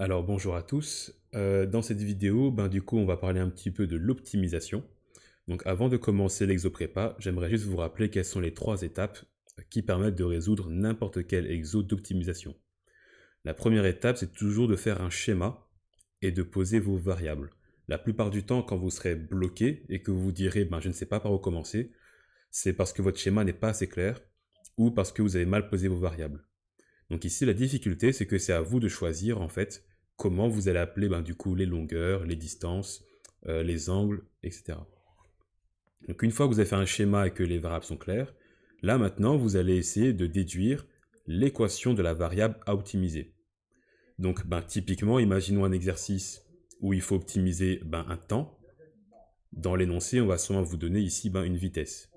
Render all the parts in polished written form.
Alors bonjour à tous. Dans cette vidéo, du coup, on va parler un petit peu de l'optimisation. Donc avant de commencer l'exoprépa, j'aimerais juste vous rappeler quelles sont les trois étapes qui permettent de résoudre n'importe quel exo d'optimisation. La première étape, c'est toujours de faire un schéma et de poser vos variables. La plupart du temps, quand vous serez bloqué et que vous vous direz je ne sais pas par où commencer, c'est parce que votre schéma n'est pas assez clair ou parce que vous avez mal posé vos variables. Donc ici, la difficulté, c'est que c'est à vous de choisir en fait comment vous allez appeler du coup les longueurs, les distances, les angles, etc. Donc une fois que vous avez fait un schéma et que les variables sont claires, là maintenant vous allez essayer de déduire l'équation de la variable à optimiser. Donc typiquement, imaginons un exercice où il faut optimiser un temps. Dans l'énoncé, on va sûrement vous donner ici une vitesse,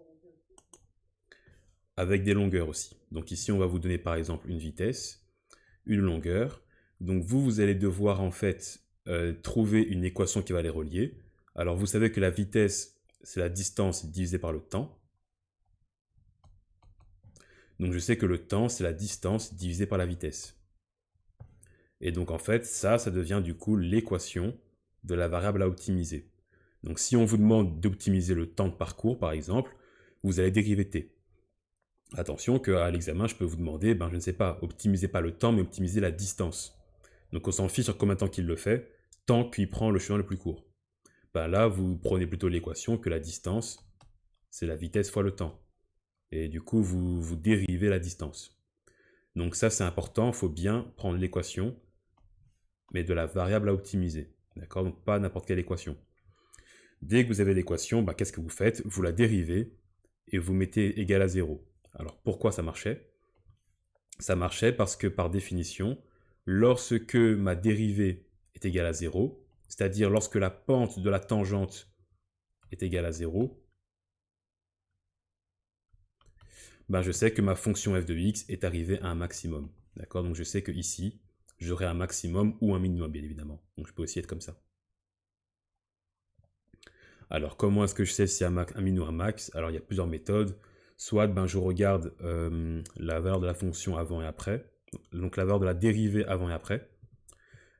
avec des longueurs aussi. Donc ici, on va vous donner par exemple une vitesse, une longueur. Donc vous allez devoir en fait trouver une équation qui va les relier. Alors vous savez que la vitesse, c'est la distance divisée par le temps. Donc je sais que le temps, c'est la distance divisée par la vitesse. Et donc en fait, ça devient du coup l'équation de la variable à optimiser. Donc si on vous demande d'optimiser le temps de parcours, par exemple, vous allez dériver t. Attention qu'à l'examen, je peux vous demander, je ne sais pas, optimisez pas le temps, mais optimisez la distance. Donc on s'en fiche sur combien de temps qu'il le fait, tant qu'il prend le chemin le plus court. Là, vous prenez plutôt l'équation que la distance, c'est la vitesse fois le temps. Et du coup, vous dérivez la distance. Donc ça, c'est important, il faut bien prendre l'équation, mais de la variable à optimiser. D'accord? Donc pas n'importe quelle équation. Dès que vous avez l'équation, qu'est-ce que vous faites? Vous la dérivez et vous mettez égal à 0. Alors pourquoi ça marchait? Ça marchait parce que par définition, lorsque ma dérivée est égale à 0, c'est-à-dire lorsque la pente de la tangente est égale à 0, je sais que ma fonction f de x est arrivée à un maximum. D'accord? Donc je sais que ici, j'aurai un maximum ou un minimum, bien évidemment. Donc je peux aussi être comme ça. Alors comment est-ce que je sais si un min ou un max? Alors il y a plusieurs méthodes. Soit je regarde la valeur de la fonction avant et après, donc la valeur de la dérivée avant et après.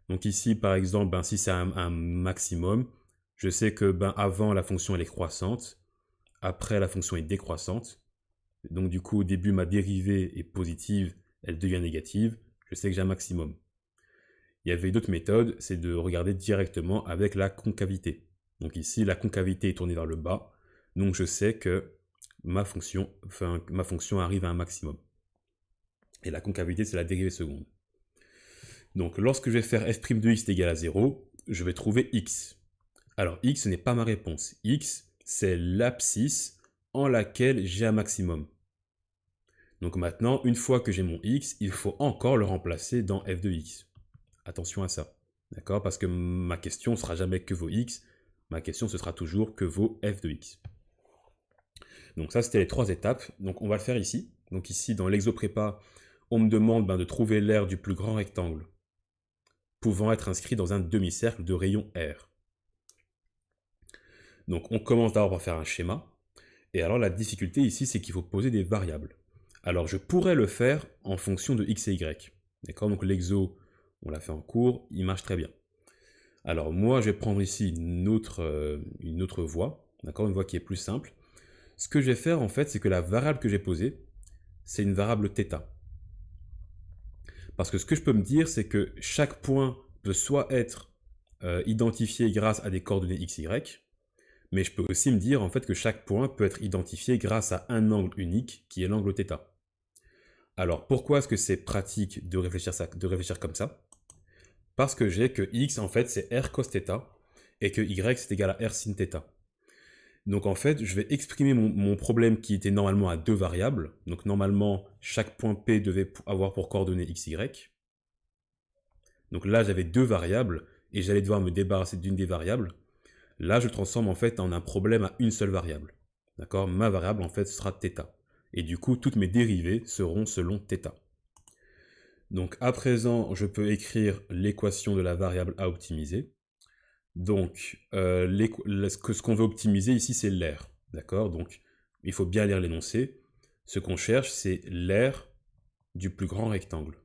Donc ici, par exemple, si c'est un maximum, je sais que avant la fonction elle est croissante, après la fonction est décroissante. Donc du coup, au début, ma dérivée est positive, elle devient négative, je sais que j'ai un maximum. Il y avait d'autres méthodes, c'est de regarder directement avec la concavité. Donc ici, la concavité est tournée vers le bas, donc je sais que ma fonction arrive à un maximum. Et la concavité, c'est la dérivée seconde. Donc lorsque je vais faire f' de x est égal à 0, je vais trouver x. Alors x, ce n'est pas ma réponse. X, c'est l'abscisse en laquelle j'ai un maximum. Donc maintenant, une fois que j'ai mon x, il faut encore le remplacer dans f de x. Attention à ça. D'accord? Parce que ma question ne sera jamais que vos x, ma question ce sera toujours que vos f de x. Donc ça, c'était les trois étapes. Donc on va le faire ici. Donc ici, dans l'exoprépa, on me demande de trouver l'aire du plus grand rectangle pouvant être inscrit dans un demi-cercle de rayon R. Donc on commence d'abord par faire un schéma. Et alors la difficulté ici, c'est qu'il faut poser des variables. Alors je pourrais le faire en fonction de x et y. D'accord? Donc l'exo, on l'a fait en cours, il marche très bien. Alors moi, je vais prendre ici une autre voie, d'accord, une voie qui est plus simple. Ce que je vais faire en fait, c'est que la variable que j'ai posée, c'est une variable θ. Parce que ce que je peux me dire, c'est que chaque point peut soit être identifié grâce à des coordonnées x, y, mais je peux aussi me dire en fait que chaque point peut être identifié grâce à un angle unique qui est l'angle θ. Alors pourquoi est-ce que c'est pratique de réfléchir comme ça? Parce que j'ai que x en fait c'est r cos θ et que y c'est égal à r sin θ. Donc en fait je vais exprimer mon problème qui était normalement à deux variables. Donc normalement chaque point P devait avoir pour coordonnées x, y. Donc là j'avais deux variables et j'allais devoir me débarrasser d'une des variables. Là je le transforme en fait en un problème à une seule variable. D'accord? Ma variable en fait sera θ. Et du coup toutes mes dérivées seront selon θ. Donc à présent, je peux écrire l'équation de la variable à optimiser. Donc ce qu'on veut optimiser ici, c'est l'aire. D'accord? Donc il faut bien lire l'énoncé. Ce qu'on cherche, c'est l'aire du plus grand rectangle.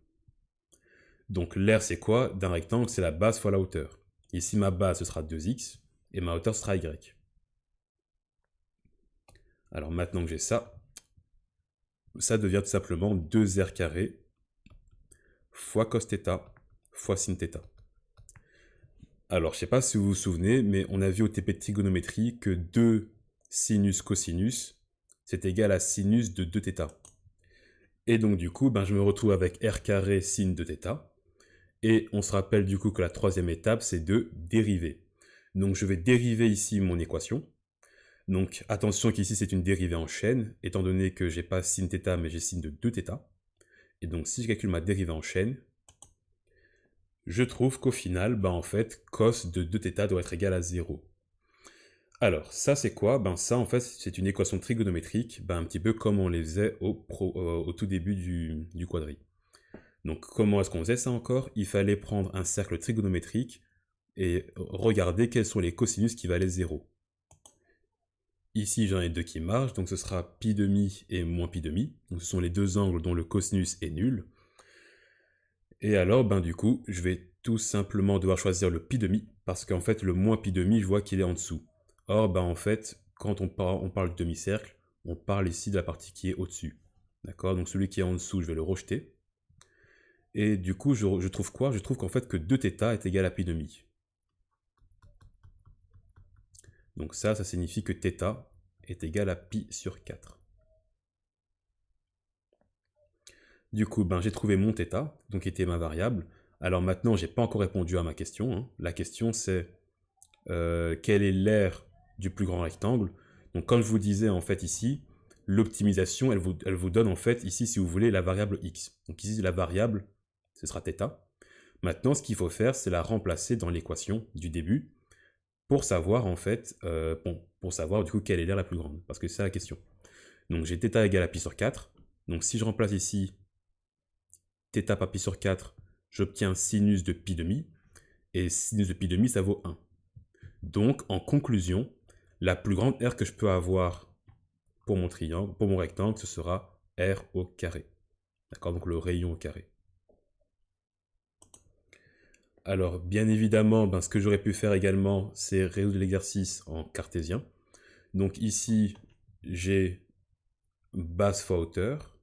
Donc l'aire, c'est quoi d'un rectangle? C'est la base fois la hauteur. Ici, ma base, ce sera 2x, et ma hauteur sera y. Alors maintenant que j'ai ça, ça devient tout simplement 2r carré fois cos θ fois sin θ. Alors, je ne sais pas si vous vous souvenez, mais on a vu au TP de trigonométrie que 2 sinus cosinus, c'est égal à sinus de 2θ. Et donc du coup, je me retrouve avec r carré sin de θ. Et on se rappelle du coup que la troisième étape, c'est de dériver. Donc je vais dériver ici mon équation. Donc attention qu'ici c'est une dérivée en chaîne, étant donné que j'ai pas sin θ mais j'ai sin de 2θ. Et donc si je calcule ma dérivée en chaîne, je trouve qu'au final, en fait, cos de 2θ doit être égal à 0. Alors, ça c'est quoi? Ça en fait, c'est une équation trigonométrique, un petit peu comme on les faisait au tout début du quadri. Donc comment est-ce qu'on faisait ça encore? Il fallait prendre un cercle trigonométrique et regarder quels sont les cosinus qui valaient 0. Ici, j'en ai deux qui marchent, donc ce sera pi demi et moins pi demi. Donc ce sont les deux angles dont le cosinus est nul. Et alors, du coup, je vais tout simplement devoir choisir le pi demi, parce qu'en fait, le moins pi demi, je vois qu'il est en dessous. Or, en fait, quand on parle de demi-cercle, on parle ici de la partie qui est au-dessus. D'accord? Donc celui qui est en dessous, je vais le rejeter. Et du coup, je trouve quoi? Je trouve qu'en fait que 2θ est égal à pi demi. Donc ça signifie que θ est égal à pi sur 4. Du coup, j'ai trouvé mon θ, donc qui était ma variable. Alors maintenant, j'ai pas encore répondu à ma question. La question c'est quelle est l'aire du plus grand rectangle? Donc comme je vous disais en fait ici, l'optimisation, elle vous donne en fait ici, si vous voulez, la variable x. Donc ici, la variable, ce sera θ. Maintenant, ce qu'il faut faire, c'est la remplacer dans l'équation du début pour savoir en fait, pour savoir du coup quelle est l'aire la plus grande, parce que c'est la question. Donc j'ai θ égale à pi sur 4. Donc si je remplace ici θ par pi sur 4, j'obtiens sinus de pi demi, et sinus de pi demi, ça vaut 1. Donc, en conclusion, la plus grande aire que je peux avoir pour mon triangle, pour mon rectangle, ce sera r au carré. D'accord? Donc le rayon au carré. Alors, bien évidemment, ce que j'aurais pu faire également, c'est résoudre l'exercice en cartésien. Donc ici, j'ai base fois hauteur.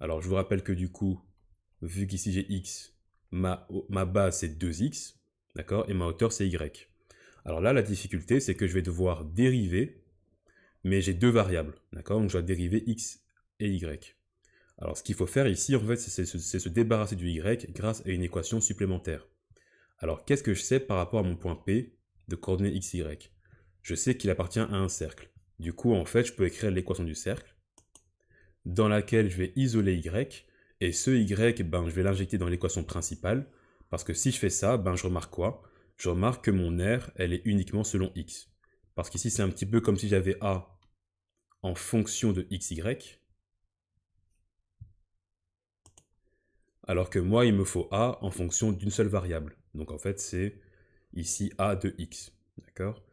Alors, je vous rappelle que du coup, vu qu'ici j'ai x, ma base c'est 2x, d'accord? Et ma hauteur c'est y. Alors là, la difficulté, c'est que je vais devoir dériver, mais j'ai deux variables, d'accord? Donc je dois dériver x et y. Alors ce qu'il faut faire ici, en fait, c'est se débarrasser du y grâce à une équation supplémentaire. Alors qu'est-ce que je sais par rapport à mon point P de coordonnées x, y? Je sais qu'il appartient à un cercle. Du coup, en fait, je peux écrire l'équation du cercle, dans laquelle je vais isoler y, et ce y, je vais l'injecter dans l'équation principale, parce que si je fais ça, je remarque quoi? Je remarque que mon r, elle est uniquement selon x. Parce qu'ici, c'est un petit peu comme si j'avais a en fonction de x, y, alors que moi, il me faut a en fonction d'une seule variable. Donc en fait, c'est ici a de x. D'accord?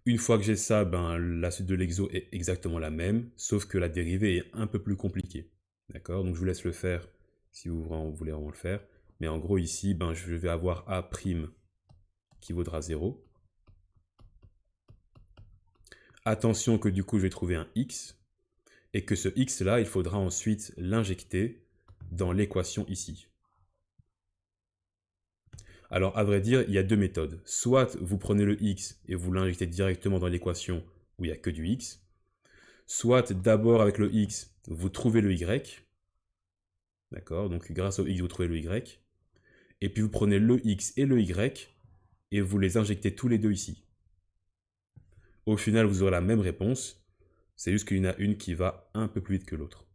Une fois que j'ai ça, la suite de l'exo est exactement la même, sauf que la dérivée est un peu plus compliquée. D'accord? Donc je vous laisse le faire si vous voulez vraiment le faire. Mais en gros, ici, je vais avoir a' qui vaudra 0. Attention que du coup, je vais trouver un x, et que ce x-là, il faudra ensuite l'injecter dans l'équation ici. Alors, à vrai dire, il y a deux méthodes. Soit vous prenez le x et vous l'injectez directement dans l'équation où il n'y a que du x. Soit d'abord avec le x, vous trouvez le y. D'accord? Donc grâce au x, vous trouvez le y. Et puis vous prenez le x et le y et vous les injectez tous les deux ici. Au final, vous aurez la même réponse. C'est juste qu'il y en a une qui va un peu plus vite que l'autre.